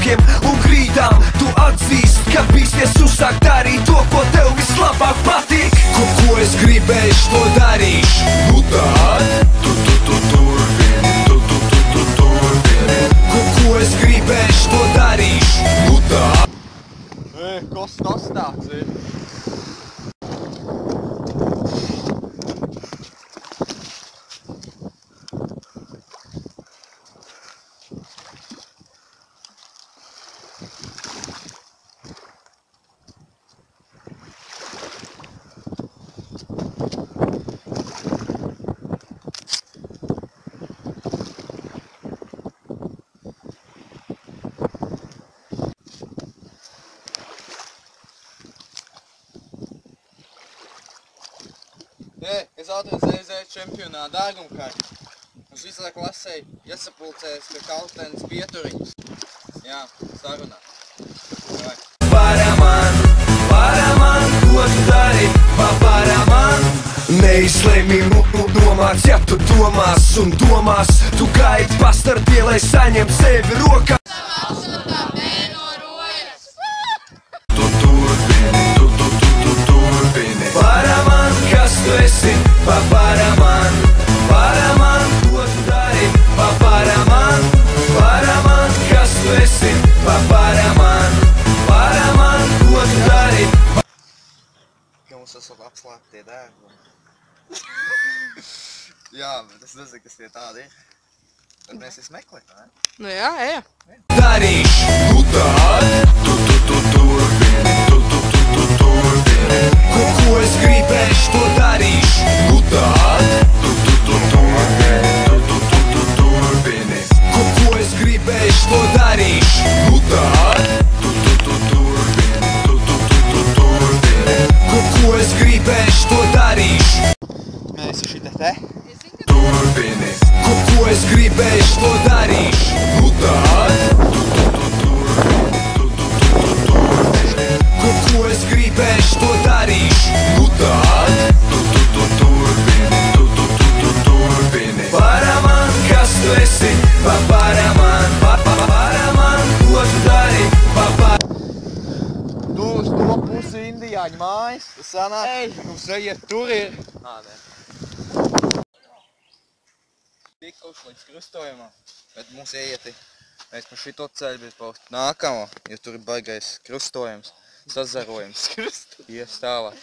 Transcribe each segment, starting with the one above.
draugiem un grīdām. Tu atzīst, ka bīsties uzsākt darīt to, ko tev vislabāk patīk. Ko es gribēšu, to darīšu. Nu tad tu turpini, tu turpini. Ko es gribēšu, to darīšu. Nu tad Kas tas tāds ir? Es atradu ZZ čempionā dārgumkārt. Mums visā klasē iesapulcēs pie kaltenes pieturiņus. Jā, sarunā. Paraman, ko tu dari? Paraman. Neizlēmi domāts, ja tu domās un domās. Tu gaidi pastartie, lai saņem sevi rokā. Tu turpini, tu turpini. Paraman, kas tu esi? Paraman, ko tu dari? Paraman, kas tu esi? Paraman, ko tu dari? Ka mums esat apslēptie dārgumi. Jā, bet es nezinu, kas tie tādi ir. Tad mēs visi meklējam, ne? Nu jā, ejam. Darīšu, nu tad tu turpini, tu turpini. Ko es gribēšu, to darīšu. Nu tad tu turpini, tu turpini. Ko es gribēšu, to darīšu. Nu tad tu turpini, tu turpini. Ko es gribēšu, to darīšu. Mēs šitā te? Turpini. Ko es gribēšu, to darīšu. Nu tad tu turpini, tu turpini. Ko es gribēšu, to darīšu. Nu tad tu turpini, tu turpini. Paraman, kas tu esi? Paraman, ko tu dari? Tu uz to pusi indiāņu mājas. Tas sanāk, mums ejiet tur ir. Nā, nē. Tikuši līdz krustojumam, bet mums eieti. Mēs pa šito ceļu bet pa nākamo, jo tur ir baigais krustojums, sazarojums. Ies tālāk.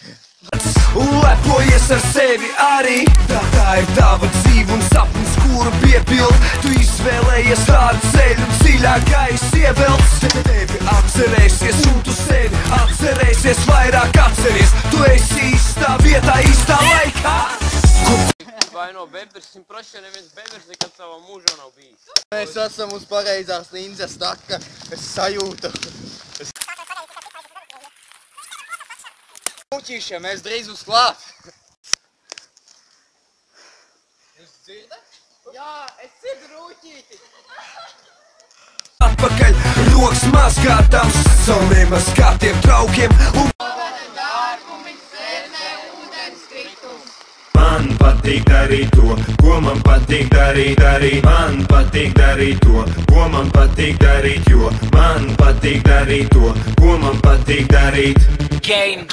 Un lepojies ar sevi arī. Tā ir tava dzīve un sapnis, kuru piepild. Tu izvēlējies tādu ceļu, dziļākais ievelts. Tevi atcerēsies un tu sevi atcerēsies, vairāk atceries. Tu esi īstā vietā, īstā laikā. Vai no bebers, 100% neviens bebers nekad savā mūžā nav bijis. Mēs esam uz pareizās linzes taka, es sajūtu. Puķīšie, mēs drīz uz klāt. Jūs dzirdat? Jā, es dzirdu rūķīti. Atpakaļ rokas mazgātām saviem skātiem draugiem. Man patīk darīt to, ko man patīk darīt. Man patīk darīt to, ko man patīk darīt, jo man patīk darīt to, ko man patīk darīt. Game.